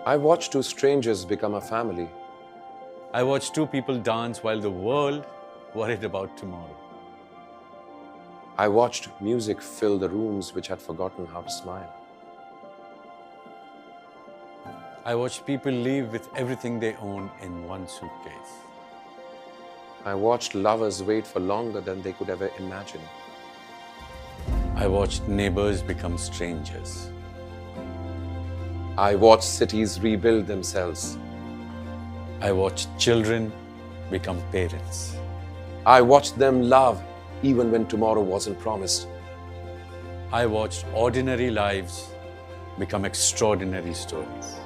I watched two strangers become a family. I watched two people dance while the world worried about tomorrow. I watched music fill the rooms which had forgotten how to smile. I watched people leave with everything they own in one suitcase. I watched lovers wait for longer than they could ever imagine. I watched neighbors become strangers. I watched cities rebuild themselves. I watched children become parents. I watched them love even when tomorrow wasn't promised. I watched ordinary lives become extraordinary stories.